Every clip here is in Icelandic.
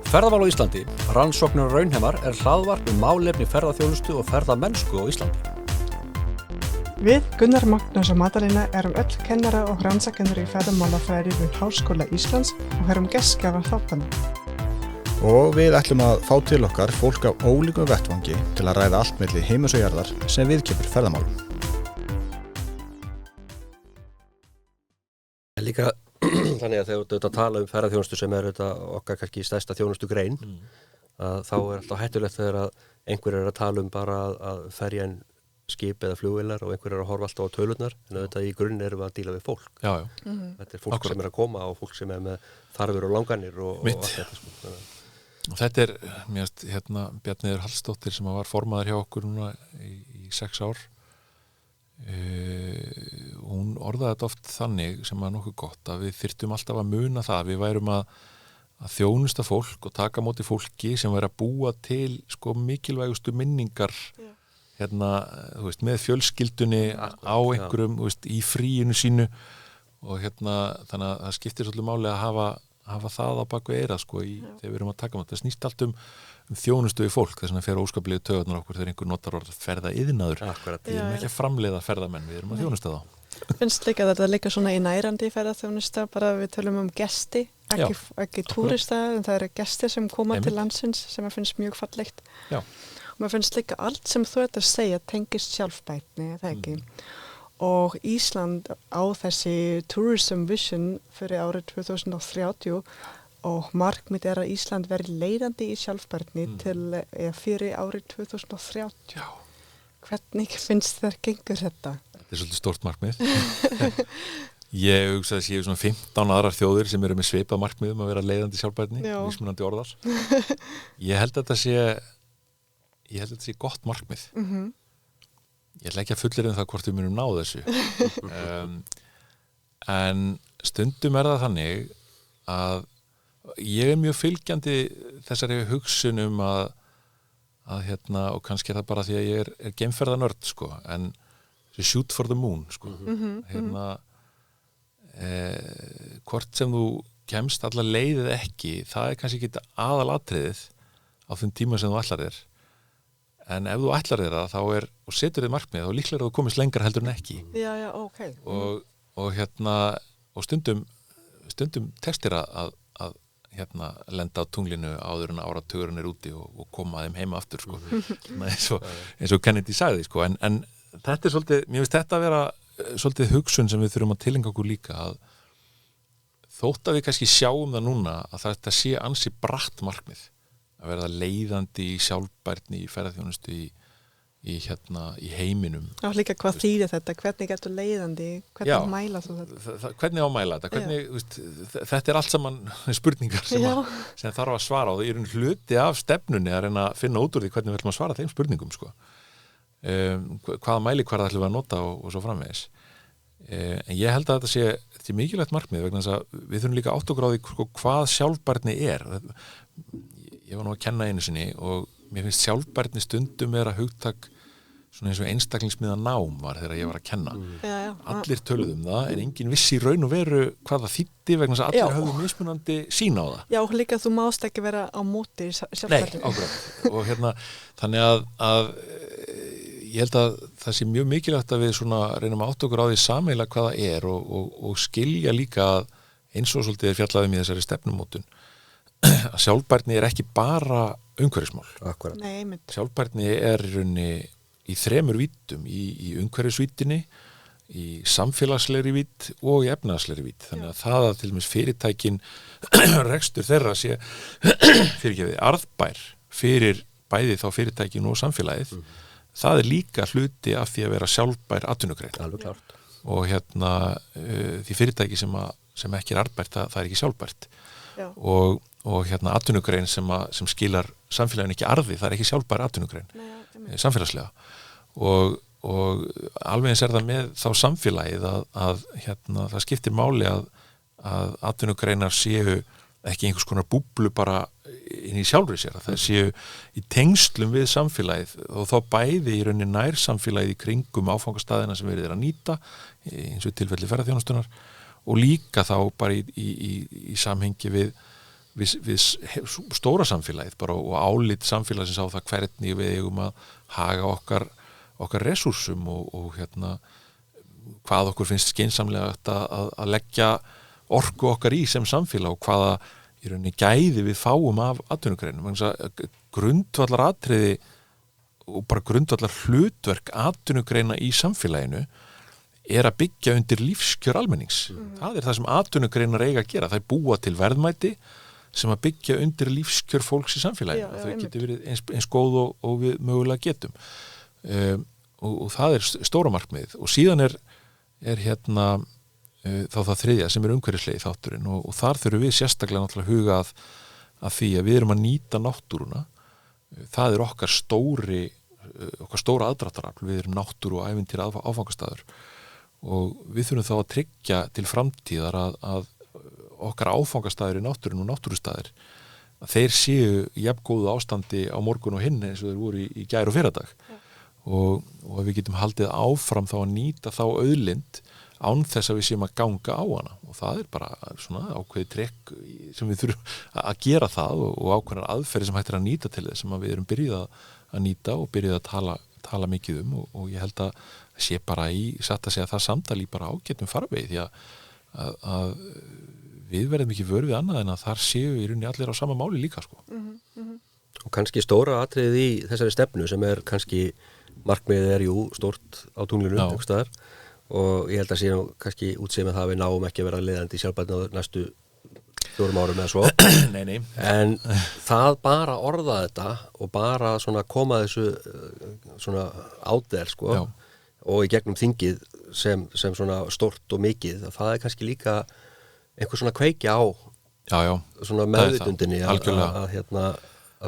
Ferðamál á Íslandi, rannsóknir og raunheimar hlaðvarp málefni ferðaþjónustu og ferðamennsku á Íslandi. Við Gunnar Magnús og Madalena erum öll kennara og rannsakendur í ferðamálafræði við Háskóla Íslands og erum gestgjafar þáttanna. Og við ætlum að fá til okkar fólk af ólíkum vettvangi til að ræða allt milli himins og jarðar sem viðkemur ferðamálum. Líka þannig að þegar þú tala ferðaþjónustu sem þetta okkar kannski stærsta þjónustu grein, að þá alltaf hættulegt þegar að einhver að tala bara að ferja en skip eða flugvélar og einhver að horfa alltaf á tölurnar, en auðvitað í grunn erum við að díla við fólk. Já. Þetta fólk Akkurat. Sem að koma og fólk sem með þarfir og langanir og allt þetta. Og þetta mér Bjarniður Hallsdóttir sem var formaður hjá okkur núna í 6 ár. Hún orðaði þetta oft þannig sem var nokkuð gott að við þyrftum alltaf að muna það, við værum að þjónusta fólk og taka á móti fólki sem væri að búa til mikilvægustu minningar þú veist, með fjölskyldunni á einhverjum, þú veist, í fríinu sínu og þannig að það skiptir svolítið máli að hafa það á baku eyrað þegar við erum að taka á móti. Það snýst allt um þjónustu við fólk, þess vegna fer óskaplega taugarnar okkur þegar einhver notar orð ferðaiðnaður. Við erum ekki að framleiða ferðamenn, við erum að þjónusta þá. Finnst líka þetta líka svona í nærandi ferðaþjónusta, bara við tölum gesti, ekki túrista, en það eru gestir sem koma til landsins sem finnst mjög fallegt. Já. Og mér finnst líka allt sem þú ert að segja tengist sjálfbærni, það ekki. Og Ísland á þessi Tourism Vision fyrir árið 2030 og markmið að Ísland verði leiðandi í sjálfbærni fyrir árið 2030. Já. Hvernig finnst þér gengur þetta? Þetta svolítið stórt markmið. Ég hugsa að séu svona 15 aðrar þjóðir sem eru með svipað markmiðum að vera leiðandi í sjálfbærni, mismunandi orðar. Ég held að þetta sé gott markmið. Ég ætla ekki að fullyrða það hvort við munum ná þessu. En stundum það þannig að ég mjög fylgjandi þessari hugsun að og kannski það bara því að ég er geimferðanörd, en shoot for the moon, hvort sem þú kemst alla leiðið ekki, það kannski ekki aðalatriðið á þeim tíma sem þú ætlar þér. En ef þú ætlar þér það, og setur þér markmið, þá líklega þú komist lengra heldur en ekki. Já, ok. Og stundum tekst þér að lenda á tunglinu áður en áratugurinn úti og koma þeim heima aftur, eins og Kennedy sagði, en þetta svolítið, mér finnst þetta að vera svolítið hugsun sem við þurfum að tilengja okkur líka, að þótt að við kannski sjáum það núna að þetta sé ansi bratt markmið að verða leiðandi í sjálfbærni í ferðaþjónustu í heiminum. Já, líka hvað þýðir þetta? Hvernig ertu leiðandi? Hvernig mæla þú þetta? Hvernig á að mæla þetta? Þetta allt saman spurningar sem þarf að svara og það er hluti af stefnunni að reyna að finna út úr því hvernig við ætlum að svara þeim spurningum. Hvaða mælikvarða ætlum við að nota og svo framvegis. En ég held að þetta sé mikilvægt markmið vegna þess að við þurfum líka átt okkur á því hvað sjálfbærni er. Ég var nú að kenna einu sinni og mér finnst sjálfbærni stundum vera hugtak svona eins og einstaklingsmiða nám var þegar ég var að kenna. Allir töluðu það en enginn vissi í raun og veru hvað það þýddi vegna þess að allir höfðu mismunandi sín á það. Já, og líka þú mást ekki vera á móti sjálfbærni. Nei, ákveðat. Og þannig að ég held að það sé mjög mikilvægt að við svona reynum að átta okkur á því sameiginlega hvað það er og skilja líka eins og svolítið fjallaðum í þessari stefnumótun að sjálfbærni er ekki bara umhverfismál. Akkurat. Nei, sjálfbærni er í rauninni í 3 víddum, í umhverfisvíddinni, í samfélagslegri vídd og í efnahagslegri vídd. Þannig að það að til dæmis fyrirtækin rekstur þeirra sé arðbær fyrir bæði þá fyrirtækin og samfélagið, það er líka hluti af því að vera sjálfbær atvinnugrein. Alveg klárt. Og því fyrirtæki sem ekki arðbært, það er ekki sjálfbært. Og atvinnugrein sem skilar samfélaginu ekki arði, það er ekki sjálfbær atvinnugrein samfélagslega og alveg eins það með þá samfélagið að það skiptir máli að atvinnugreinar séu ekki einhvers konar búblu bara inn í sjálfri sér, að það séu í tengslum við samfélagið og þá bæði í rauninni nær samfélagið í kringum áfangastaðina sem verið að nýta eins og tilfelli ferðaþjónustunnar og líka þá bara í samhengi við við stóra samfélagið bara og álit samfélagsins á það hvernig við eigum að haga okkar resúrsum og hvað okkur finnst skynsamlega að leggja orku okkar í sem samfélag og hvaða í rauninni gæði við fáum af atvinnugreinum. Grundvallar atriði og bara grundvallar hlutverk atvinnugreina í samfélaginu að byggja undir lífskjör almennings. Það það sem atvinnugreinar eiga að gera. Það búa til verðmæti sem að byggja undir lífskjör fólks í samfélaginu. Já, þau geti verið eins góð og við mögulega getum. Og það stóra markmiðið. Og síðan þá það þriðja sem umhverfislegi þátturinn og þar þurfum við sérstaklega náttúrulega huga að því að við erum að nýta náttúruna. Það okkar stóra aðdráttarafl, við erum náttúru og ævintýra áfangastaður og við þurfum þá að tryggja til framtíðar að okkar áfangastaður í náttúrun og náttúrustaðir að þeir séu jafn góðu ástandi á morgun og hinn eins og þeir voru í gær og fyrradag og við getum haldið áfram þá að nýta þá auðlind án þess að við séum að ganga á hana og það bara svona ákveðið trekk sem við þurfum að gera það og ákveðnar aðferði sem hægt að nýta til þess sem við erum byrjuð að nýta og byrjuð að tala mikið og ég held að sé bara satt að segja það samtali bara ágætum farvegi því að við verðum ekki vör við annað en að þar séu í rauninni allir á sama máli líka sko. Og kannski stóra atriðið í þessari stefnu sem kannski markmiðið jú stórt á tunglinu einhvers staðar og ég held að sé kannski útsið með það að við náum ekki að vera leiðandi í sjálfbærni á næstu 4 árum eða svo nei. En það bara orða þetta og bara svona koma þessu svona ádel sko Já. Og í gegnum þingið sem svona stórt og mikið það kannski líka einhver svona kveiki á Já. Svona meðvitundinni að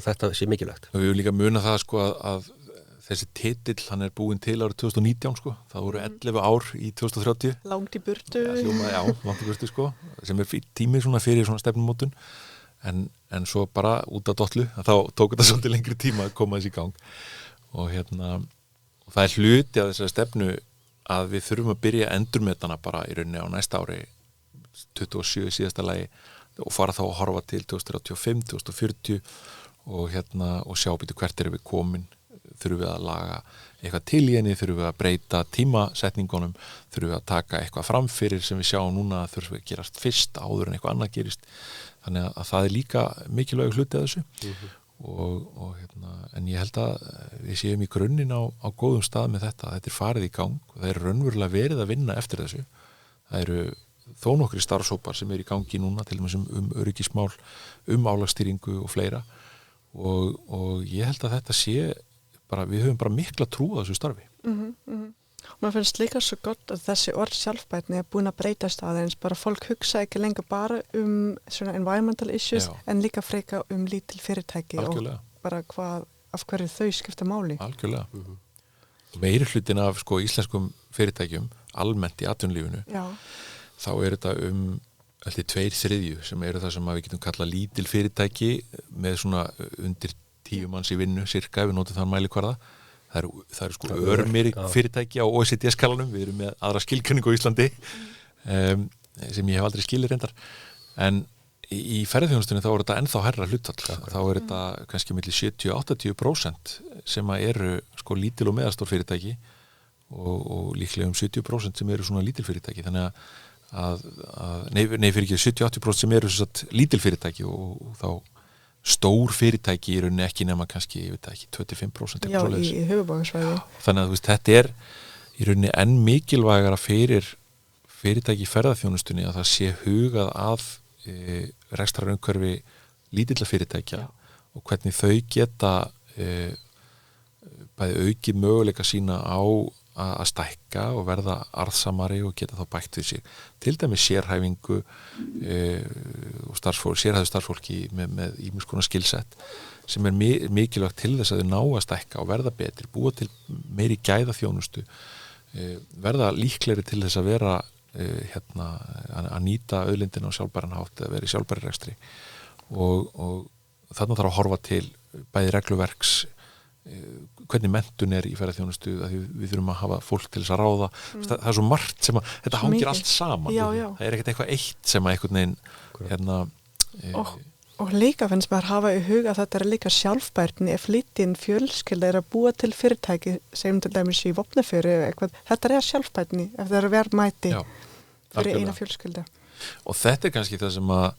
þetta sé mikilvægt. Og við líka muna það sko að þessi titill, hann búinn til árið 2019 sko, það voru 11 ár í 2030. Langt í burtu. Já, langt í burtu sko, sem tími svona fyrir svona stefnumótun, en svo bara út af dollu, þá tók þetta svolítið lengri tíma að koma þessi í gang. Og og það hluti af þessari stefnu að við þurfum að byrja að endurmetana bara í rauninni á næsta ári 27 síðasta lagi og fara þá að horfa til 2035, 2040 og sjá býtu hvert við komin. Þurfum við að laga eitthvað til í henni, þurfum við að breyta tímasetningunum, þurfum við að taka eitthvað framfyrir sem við sjáum núna, þurfum við að gerast fyrst áður en eitthvað annað gerist. Þannig að það líka mikilvægur hluti af þessu en ég held að við séum í grunninn á góðum stað með þetta farið í gang og það raunverulega verið að vinna eftir þessu. Það þó nokkri starfshópar sem í gangi núna til dæmis öryggismál, álagsstýringu og fleira og ég held að þetta sé við höfum bara mikla trú á þessu starfi. Man finnst líka svo gott að þessi orð sjálfbærni búin að breytast aðeins, bara fólk hugsa ekki lengur bara svona environmental issues en líka freka lítil fyrirtæki Algjörlega. Og bara af hverju þau skipta máli. Algjörlega. Meiri hlutin af íslenskum fyrirtækjum almennt í atvinnulífinu þá þetta 2/3 sem það sem við getum kallað lítil fyrirtæki með svona undir 10 manns í vinnu, cirka, ef við notum þann mælikvarða. Það eru sko örmir fyrirtæki á OECD-skalanum, við erum með aðra skilgreiningu á Íslandi sem ég hef aldrei skilið reyndar. En í ferðaþjónustunni þá þetta ennþá hærra hlutfall. Þá þetta kannski milli 70-80% sem eru sko lítil og meðalstór fyrirtæki og líklega 70% sem eru svona lítil fyrirtæki. Þannig fyrir ekki 70-80% sem eru lítil fyrirtæki og þá stór fyrirtæki í rauninni ekki nema kannski, ég veit ekki, 25%. Já, í höfuðborgarsvæði. Þannig að þetta í rauninni enn mikilvægara fyrir fyrirtæki í ferðaþjónustunni að það sé hugað að rekstrarumhverfi lítilla fyrirtækja og hvernig þau geta bæði aukið möguleika sína á að stækka og verða arðsamari og geta þá bætt við sig. Til dæmis sérhæfingu og sérhæðu starfsfólki með ýmiss konar skilsett sem mikilvægt til þess að þau ná að stækka og verða betri, búa til meiri gæðaþjónustu, verða líklegri til þess að vera að nýta auðlindina á sjálfbæran hátt eða vera í sjálfbæri rekstri og þarna þarf að horfa til bæði regluverks hvernig menntun í ferðaþjónustu að við þurfum að hafa fólk til þess að ráða það svo margt sem þetta hangir allt saman já. Það ekkert eitthvað eitt sem að einhvern veginn Og líka finnst maður hafa í huga að þetta líka sjálfbærni ef lítinn fjölskylda að búa til fyrirtæki sem til dæmis í Vopnafirði eða eitthvað. Þetta sjálfbærni ef það verðmæti fyrir eina fjölskylda. Og þetta kannski það sem að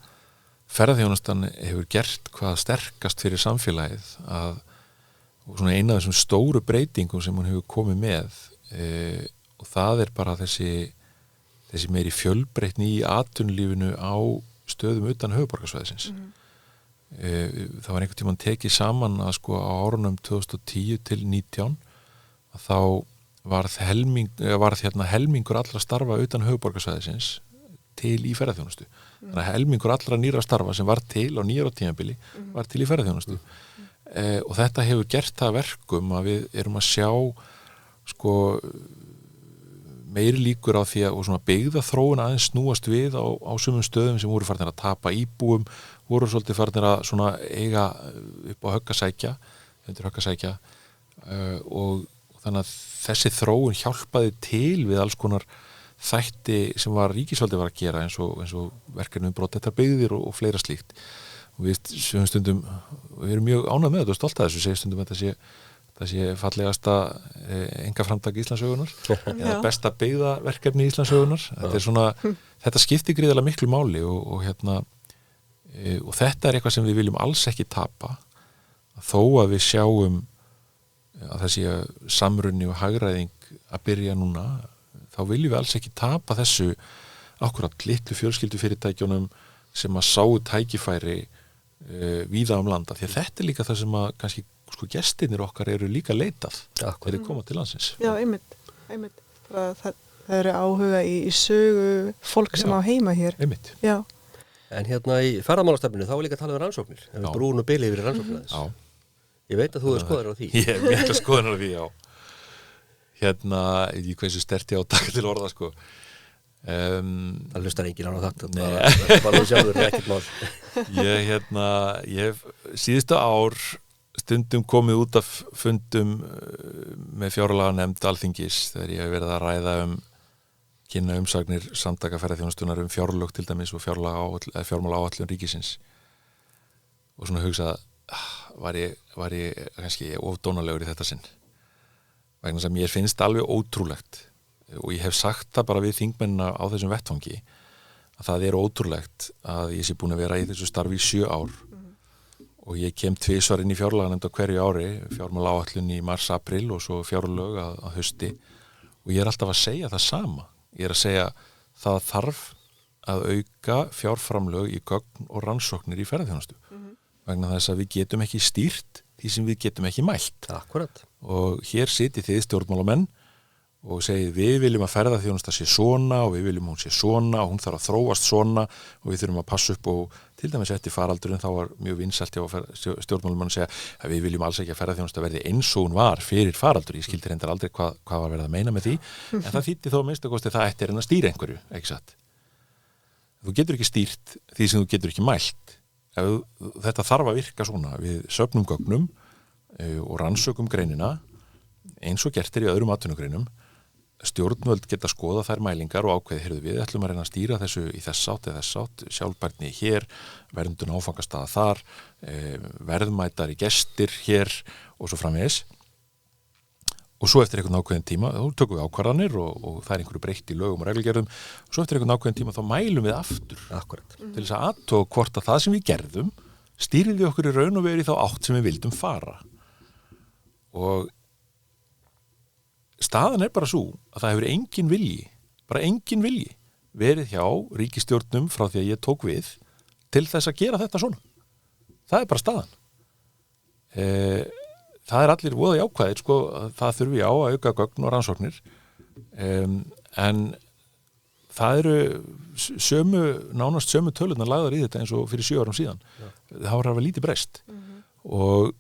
ferðaþjónustan hefur gert hvað sterkast fyrir samfélagið og svona eina af þessum stóru breytingum sem hún hefur komið með og það bara þessi meiri fjölbreytni í atvinnulífinu á stöðum utan höfuðborgarsvæðisins. Það var einhvern tímann tekið saman að sko á árunum 2010 til 19 að þá varð helmingur allra starfa utan höfuðborgarsvæðisins til í ferðaþjónustu. Þannig að helmingur allra nýra starfa sem var til á 9 ára tímabili var til í ferðaþjónustu. Og þetta hefur gert það verkum að við erum að sjá sko meiri líkur á því að svona byggða þróun aðeins snúast við á sumum stöðum sem voru farnir að tapa íbúum, voru svolítið farnir að svona eiga upp á undir höggasækja og þannig að þessi þróun hjálpaði til við alls konar þætti sem ríkisvaldið var að gera eins og verkefni brothættar byggðir og fleira slíkt. Og við stundum, við erum mjög ánægð með þetta og stolt að þessu, segir stundum að það sé fallegasta einkaframtak Íslandssögunar eða besta byggðaverkefni Íslandssögunar. Þetta skiptir gríðarlega miklu máli og þetta eitthvað sem við viljum alls ekki tapa þó að við sjáum að það sé samrunni og hagræðing að byrja núna, þá viljum við alls ekki tapa þessu akkurat litlu fjölskyldufyrirtækjunum sem að sáu tækifæri víða landa, því að þetta líka það sem að kannski gestirnir okkar eru líka leitað þegar þeir koma til landsins. Já, einmitt. Það eru áhuga í sögu fólk sem á heima hér. Einmitt. Já. En hérna í ferðamálastefninu þá líka talað um rannsóknir. Það brún og bili yfir rannsóknir aðeins. Já. Ég veit að þú hefur skoðanir á því. Ég hef mikla skoðanir á því, já. Hérna, ég hversu sterti á taka til orða, sko. Það hlustar enginn á þetta. Bara þú sjálfur, ekkert mál. Ég hef síðustu ár stundum komið út af fundum með fjárlaganefnd Alþingis þegar ég hef verið að ræða kynna umsagnir samtaka ferðaþjónustunnar fjárlög til dæmis og fjármálaáætlun ríkisins og svona hugsað var ég kannski ofdónalegur í þetta sinn vegna sem mér finnst alveg ótrúlegt og ég hef sagt það bara við þingmennina á þessum vettvangi að það ótrúlegt að ég sé búin að vera í þessu starfi í 7 ár og ég kem 2 svar inn í fjárlaganefnd á hverju ári, fjármálaáætlun í mars-apríl og svo fjárlög að hausti og ég alltaf að segja það sama. Ég að segja það þarf að auka fjárframlög í gögn og rannsóknir í ferðaþjónustu. Vegna þess að við getum ekki stýrt því sem við getum ekki mælt. Akkurat. Og hér sitið þið stjórnmálamenn og segið við viljum að ferðaþjónusta sé svona og við viljum hún sé svona og hún þarf að þróast svona og við þurfum að passa upp og til dæmis eftir faraldurinn þá var mjög vinsælt hjá stjórnmálumann að segja að við viljum alls ekki að ferðaþjónusta verði eins og hún var fyrir faraldur. Ég skildi reyndar aldrei hvað var verið að meina með því en það þýddi þó að minnsta kosti það ætti að stýra einhverju, ekki satt. Þú getur ekki stýrt því sem þú getur ekki mælt. Þetta þarf að virka svona við söfnum gögnum og rannsökum greinina eins og gert í öðrum atvinnugreinum. Stjórnvöld geta skoða þær mælingar og ákveði, heyrðu við ætlum að reyna að stýra þessu í þess átt, sjálfbærni hér, verndun áfangastaða þar, verðmætari gestir hér og svo framvegis. Og svo eftir einhvern ákveðin tíma, þá tökum við ákvarðanir og það einhverju breytt í lögum og reglugerðum, og svo eftir einhvern ákveðin tíma þá mælum við aftur. Akkurat. Til þess að athuga hvort að það sem við gerðum stýrði okkur í raun og veru í þá átt sem við vildum fara. Og staðan bara svo að það hefur engin vilji verið hjá ríkisstjórnum frá því að ég tók við til þess að gera þetta svona. Það bara staðan. Það allir voða jákvæðir, sko, það þurfi á að auka gögn og rannsóknir en það eru nánast sömu tölurnar lagðar í þetta eins og fyrir 7 árum síðan. Það var alveg lítið breyst og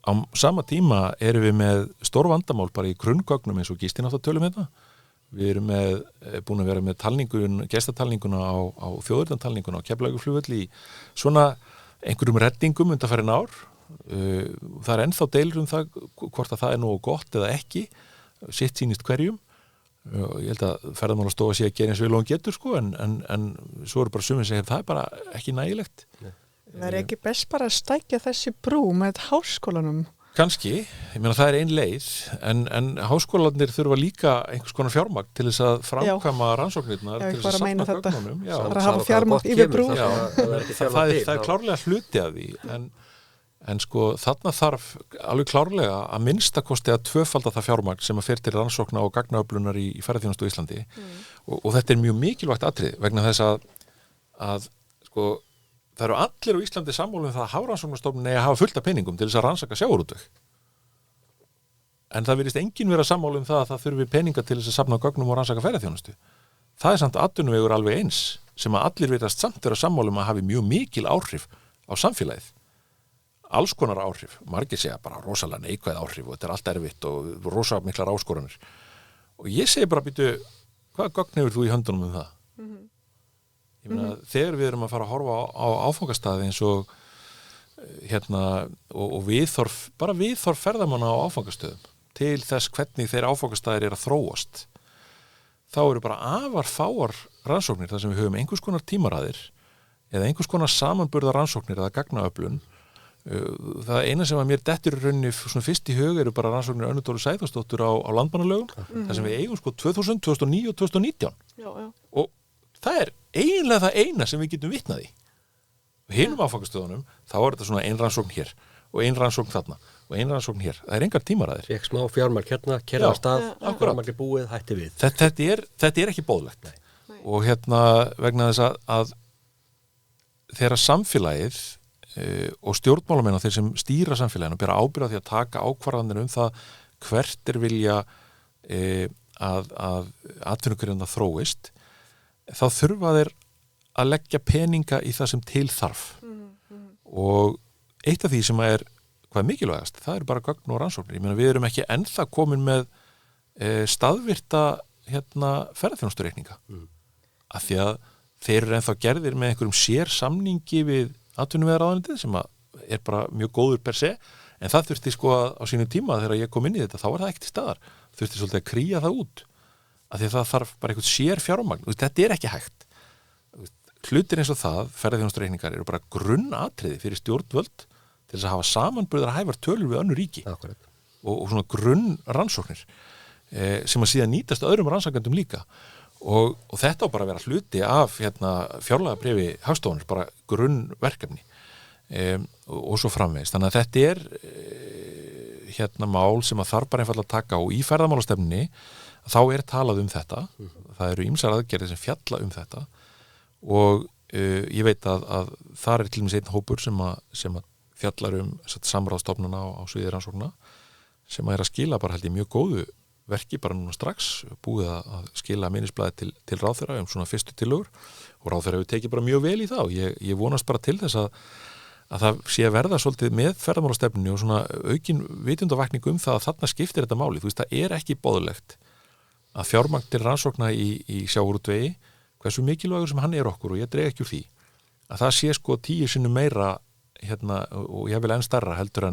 á sama tíma erum við með stór vandamál bara í grunngögnum eins og gistináttatölum hérna. Við erum búin að vera með gestatalninguna á þjóðurdantalninguna á Keflavíkurflugvelli í svona einhverjum reddingum undanfarin ár. Það ennþá deilur það hvort að það nógu gott eða ekki, sitt sýnist hverjum. Ég held að ferðamálastofa sé að gera eins vel og hún getur, sko, en svo eru bara sumir sem segir það bara ekki nægilegt. Það ekki best bara að stækja þessi brú með háskólanum? Kannski, ég meina það ein leið en háskólarnir þurfa líka einhvers konar fjármagn til þess að framkvæma rannsóknirnar til þess að safna gögnunum. Já, bara að hafa fjármagn yfir brú. Það er klárlega hluti af því en sko þarna þarf alveg klárlega að minnstakosti að tvöfalda það fjármagn sem að fer til rannsókna og gagnaöflunar í ferðaþjónustu á Íslandi og þetta er mjög mikilvægt atrið vegna þess að sko það eru allir á Íslandi sammála það að Hafrannsóknastofnun eigi að hafa fullt af peningum til þess að rannsaka sjávarútveg. En það virðist enginn vera sammála það að það þurfi peninga til þess að safna gögnum og rannsaka ferðaþjónustu. Það er samt atvinnuvegur alveg eins sem að allir virðast samt vera sammála að hafi mjög mikil áhrif á samfélagið. Alls konar áhrif. Margir segja bara rosalega neikvæð áhrif og þetta er allt erfitt og rosalega miklar áskoranir. Og ég segi bara býtu, hvaða gögn hefur þú í höndunum það? Ég meina, þegar við erum að fara að horfa á áfangastaði eins og og viðþorf ferðamanna á áfangastöðum til þess hvernig þeir áfangastaðir að þróast þá eru bara afar fáar rannsóknir þar sem við höfum einhvers konar tímaraðir eða einhvers konar samanburðar rannsóknir eða gagnaöflun. Það eina sem að mér dettur í rauninni svona fyrst í hug eru bara rannsóknir Önnu Dóru Sæþórsdóttur á landmannalögum þar sem við eigum sko 2000, 2009 og 2019 og það er eiginlega það eina sem við getum vitnað í. Og hinum áfangastöðunum, þá er þetta svona ein rannsókn hér og ein rannsókn þarna og ein rannsókn hér. Það er engar tímaraðir. Fekk smá fjármagn hérna, kerða á stað, fjármagn búið, hætti við. Þetta er ekki bóðlegt. Nei. Og vegna þess að þegar samfélagið og stjórnmálamenn og þeir sem stýra samfélaginu bera ábyrgð á því að taka ákvarðanir það hvert vilja að atvinnugreinarnar þróist þá þurfa þeir að leggja peninga í það sem til þarf og eitt af því sem er hvað mikilvægast, það er bara gögn og rannsóknir. Ég meina við erum ekki ennþá komin með staðvirta ferðaþjónustureikninga af því að þeir eru ennþá gerðir með einhverjum sér samningi við atvinnuvegaráðuneytið sem er bara mjög góður per se en það þurfti sko á sínu tíma þegar ég kom inn í þetta þá var það ekkert í staðar, þurfti svolítið að krýja það út af því að það þarf bara eitthvað sér fjármagn þetta er ekki hægt hlutir eins og það, ferðaþjónustureikningar eru bara grunnatriði fyrir stjórnvöld til þess að hafa samanburðar hæfar tölur við önnur ríki og svona grunnrannsóknir sem að síðan nýtast öðrum rannsakendum líka og þetta á bara að vera hluti af fjárlagabréfi Hagstofunnar, bara grunnverkefni og svo framvegis þannig að þetta er mál sem að þarf bara einfallega að taka og í ferðamálastefnunni þá er talað þetta það eru ýmsar aðgerðir sem fjalla þetta og ég veit að þar er til dæmis einn hópur sem að fjallar samráðstofnana á sviði rannsókna sem að skila bara held ég mjög góðu verki bara núna strax búið að skila minnisblaði til ráðherra svona fyrstu tillögur og ráðherra hefur tekið bara mjög vel í það og ég vonast bara til þess að það sé að verða svolítið með ferðamálastefnunni og svona aukin vitundavakning það að þarna skiptir þetta máli. Þú veist, það er ekki boðlegt að fjármagn til rannsókna í sjávarútvegi hversu mikilvægur sem hann er okkur og ég dreg ekki úr því að það sé sko 10 sinnum meira og ég vil enn stærra heldur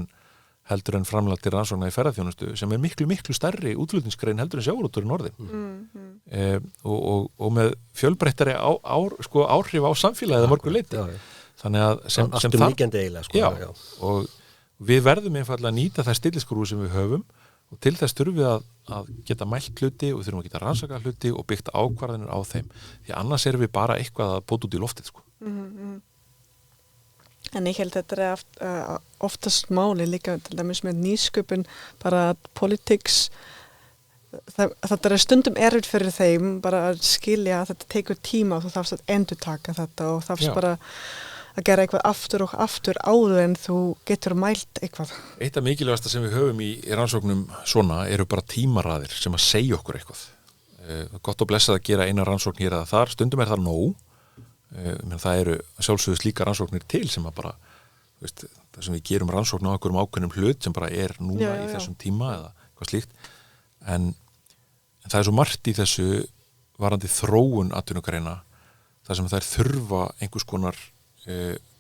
en framlag til rannsókna í ferðaþjónustu sem er miklu stærri útflutningsgrein heldur en sjávarútvegurinn orðinn og með fjölbreyttari áhrif á samfélagið að mörgu leyti þannig að sem það og við verðum einfallega að nýta þær stilliskrúfur sem við höfum og til þess þurfum við að geta mælt hluti og þurfum að geta rannsaka hluti og byggt ákvarðanir á þeim því annars erum við bara eitthvað að bóta út í loftið sko. En ég held þetta oftast máli líka til dæmis með nýsköpun bara að politics þetta stundum erfitt fyrir þeim bara að skilja að þetta tekur tíma og þú þarfst að endurtaka þetta og þarfst bara að gera eitthvað aftur og aftur áður en þú getur mælt eitthvað. Eitt af mikilvægasta sem við höfum í rannsóknum svona eru bara tímaraðir sem að segja okkur eitthvað. Gott og blessað að gera eina rannsókn hér eða þar, stundum er það nóg. Men það eru sjálfsögðu slíka rannsóknir til sem að bara, veist, það sem við gerum rannsókn á okkur ákveðnum hlut sem bara er núna í þessum tíma eða eitthvað slíkt. En það er svo margt í þessu varandi þróun atvinnugreina þar sem þær þurfa einhvers konar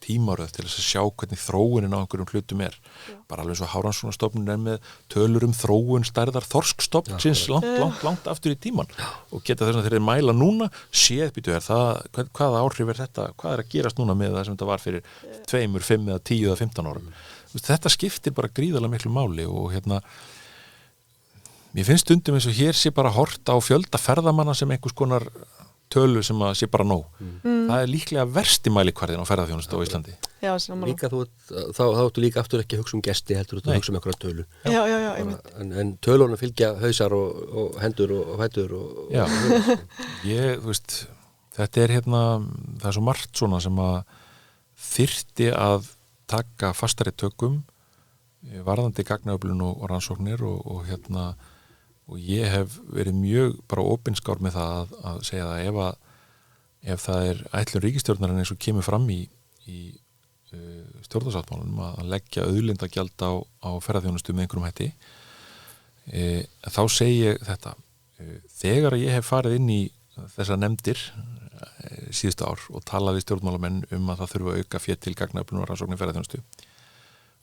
tímaröð til þess að sjá hvernig þróunin á einhverjum hlutum bara alveg svo Hafrannsóknastofnun með tölur þróun stærðar þorskstofnsins langt aftur í tíman og geta þess að þeir mæla núna býtu hvaða áhrif þetta, hvað að gerast núna með það sem þetta var fyrir 2, 5 eða 10 eða 15 árum þetta skiptir bara gríðarlega miklu máli og mér finnst stundum eins og hér sé bara hort á fjölda ferðamanna sem einhvers konar tölu sem að sé bara nóg. Það líklega versti mælikvarðin á ferðaþjónustu á Íslandi. Já, sammála. Líka þá áttu líka aftur ekki að hugsa gesti, heldur þú að hugsa einhverja tölu. Já, einmitt. En tölunum fylgja hausar og hendur og fætur og... Já, þú veist, þetta það er svo margt svona sem að þyrfti að taka fastari tökum varðandi gagnaöflun og rannsóknir og ég hef verið mjög bara opinskár með það að segja það ef það er ætlun ríkisstjórnar eins og kemur fram í stjórnarsáttmálunum að leggja auðlindagjald á ferðaþjónustu með einhverjum hætti þá segi ég þetta þegar ég hef farið inn í þessar nefndir síðustu ár og talað við stjórnmálamenn að það þurfa að auka fé til gagnaöflun og rannsóknir ferðaþjónustu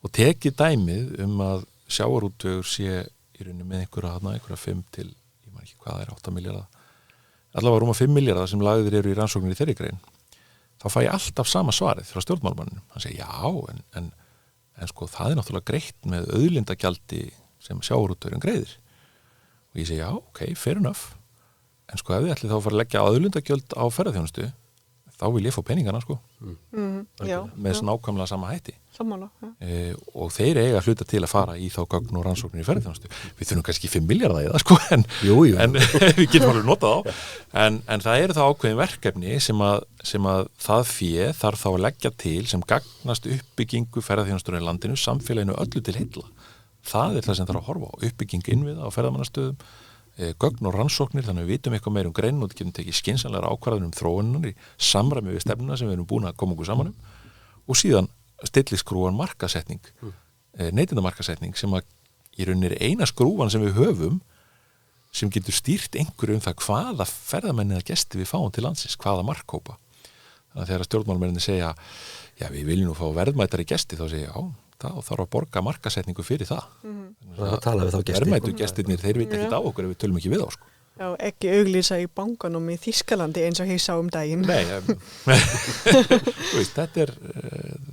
og tekið dæmið að sjávarútvegur sé í rauninni með einhverja 5 til, ég man ekki hvað það 8 milljarða, allavega rúma 5 milljarða sem lagðir eru í rannsóknir í þeirri grein, þá fæ ég alltaf sama svarið frá stjórnmálmanninu. Hann segir já, en sko það er náttúrulega greitt með auðlindagjaldi sem sjávarútvegurinn greiðir. Og ég segi já, ok, fair enough, en sko ef þið ætlið þá að fara að leggja auðlindagjald á ferðaþjónustu, þá vil ég fá peningana sko, með nákvæmlega sama hætti. Sammála, og þeir eiga hluta til að fara í þá gögn og rannsóknir í ferðaþjónustu. Við þurfum kannski 5 milljarða í það sko, en við getum alveg notað á. En það eru þá ákveðin verkefni sem að það fé þarf þá að leggja til sem gagnast uppbyggingu ferðaþjónustunnar í landinu, samfélaginu öllu til heilla. Það er það sem þarf að horfa á, uppbygging innviða á ferðamannastöðum, gögn og rannsóknir, þannig að við vitum eitthvað meir grein og getum tekið skynsamlegar ákvarðanir þróunar í samræmi við stefnuna sem við erum búin að koma okkur saman og síðan stilliskrúan markasetning, neytendamarkasetning sem að í rauninni er eina skrúan sem við höfum sem getur stýrt einhverju það hvaða ferðamenni eða gesti við fáum til landsins, hvaða markhópa. Þannig að þegar stjórnmálamenninni segja já, við viljum nú fá verðmætari gesti, þá segja já, þá þarf að borga markasetningu fyrir það. Það tala við þá gesti. Verðmætu gestirnir, þeir vita ekki á okkur ef við tölum ekki við á sko. Já, ekki auglýsa í bankanum í Þýskalandi eins og ég sá daginn. Nei, veist,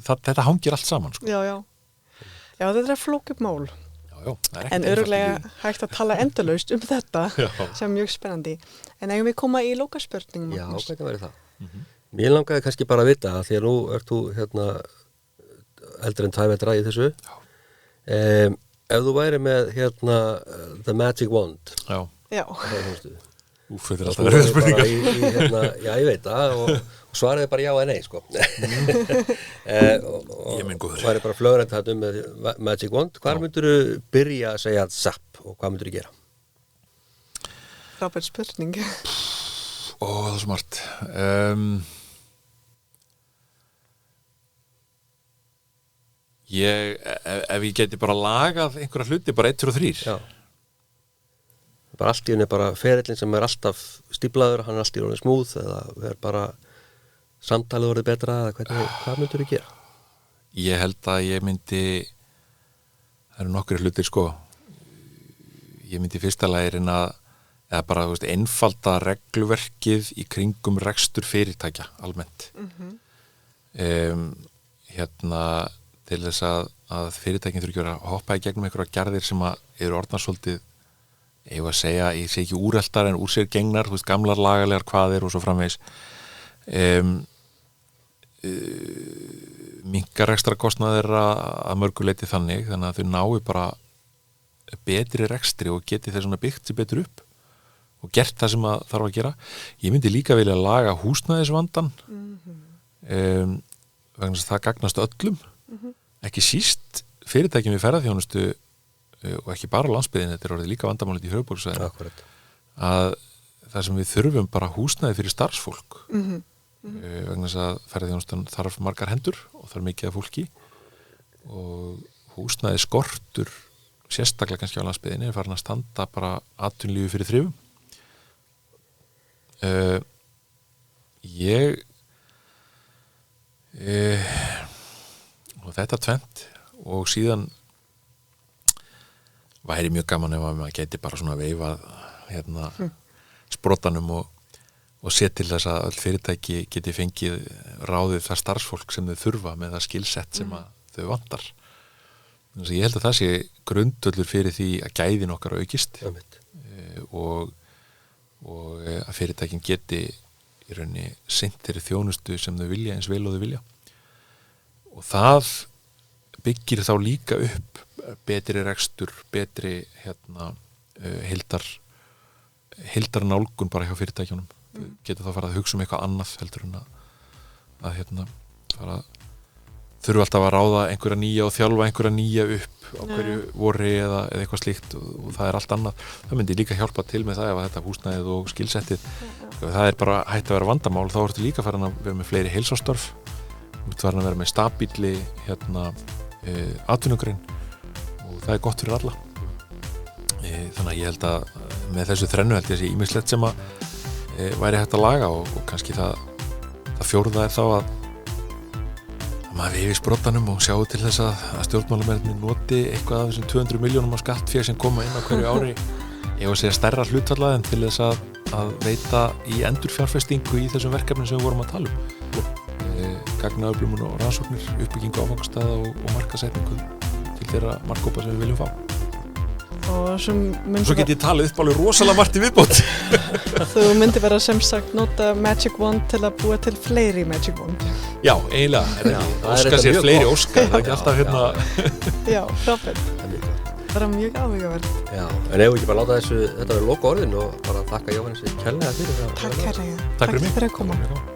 þetta hangir allt saman sko. Já, þetta flókið mál. Já, en örugglega hægt að tala endalaust þetta sem mjög spennandi. En eigum við koma í lokaspurningum? Já, hvernig væri það? Mér langaði kannski bara að vita að því að nú ert þú eldri en 2 metra í þessu. Ef þú væri með the magic wand. Já. Þetta er alltaf verið spurningar. Já, ég veit það og svaraði bara já eða nei sko. Ég minn góður. Það væri bara flögrend þetta með magic wand. Hvar myndur þú byrja að segja zapp og hvað myndur þú gera? Frábær spurning. Það er smart. Ef ég geti bara lagað einhverja hluti, bara 1, 2 og 3. Já. Bara allt í henni bara ferillin sem alltaf stíplaður, hann allt í henni smúð eða er bara samtalið orðið betra eða hvað myndur þú gera? Ég held að ég myndi, það eru nokkrir hlutir sko, ég myndi fyrsta lagi reyna eða bara einfalda regluverkið í kringum rekstur fyrirtækja almennt. Til þess að fyrirtækin þurfi ekki að hoppa í gegnum einhverja gerðir sem eru orðnar svolítið, ég segi ekki úreltar en úr sér gengnar, gamlar lagalegar kvaðir og svo framvegis. Minnka rekstrakostnaðir að mörgu leyti þannig að þau nái bara betri rekstri og geti þess að byggt sér betur upp og gert það sem það þarf að gera. Ég myndi líka vilja laga húsnæðisvandan vegna þess að það gagnast öllum, ekki síst fyrirtækjum við ferðaþjónustu og ekki bara á landsbyggðinni, þetta er orðið líka vandamálið í höfuðborgarsvæðinu, að það sem við þurfum bara húsnæði fyrir starfsfólk vegna þess að ferðaþjónustan þarf margar hendur og þarf mikið af fólki og húsnæði skortur sérstaklega kannski á landsbyggðinni er farin að standa bara atvinnulífi fyrir þrifum. Og þetta tvennt og síðan væri mjög gaman ef að maður geti bara svona veifað sprotanum og sé til þess að öll fyrirtæki geti fengið ráðið það starfsfólk sem þau þurfa með það skilsett sem að þau vantar. Þannig að ég held að það sé grundvöllur fyrir því að gæðin okkar aukist og að fyrirtækin geti í rauninni sinnt þeirri þjónustu sem þau vilja eins vel og þau vilja. Og það byggir þá líka upp betri rekstur, betri heildar nálgun bara hjá fyrirtækjunum. Þau geta þá farið að hugsa eitthvað annað heldur en að fara þurfa alltaf að ráða einhverja nýja og þjálfa einhverja nýja upp á hverju vori eða eitthvað slíkt og það er allt annað. Það myndi líka hjálpa til með það ef þetta húsnæðið og skilsettið það er bara hægt að vera vandamál, þá ertu líka farin að vera með fleiri heilsástörf, þú ert farin að vera með stabíli atvinnugrein og það er gott fyrir alla. Þannig að ég held að með þessu þrennu held ég sé ýmislegt sem að væri hægt að laga og kannski það fjórða er þá að maður yfir sprottanum og sjáu til þess að stjórnmálamennir noti eitthvað af þessum 200 milljónum á skattfé sem koma inn á hverju ári ég var að segja stærra hlutfalla en til þess að veita í endurfjárfestingu í þessum verkefnum sem við vorum að tala gagnaöflum og rannsóknir, uppbyggingu áfangastæða og markasetningu til þeirra markkópa sem við viljum fá. Og svo get ég talið upp alveg rosalega margt í viðbót. Þú myndi vera sem sagt nota Magic Wand til að búa til fleiri Magic Wand. Já, eiginlega. Óska sér fleiri óskar, það er ekki alltaf Já, frábært. Það er mjög áhugavert. Já, en ef við ekki bara láta þetta vera loka orðin og bara þakka Jóhannes kærlega fyrir það. Takk kærlega. Takk fyrir mig. Takk fyrir að koma.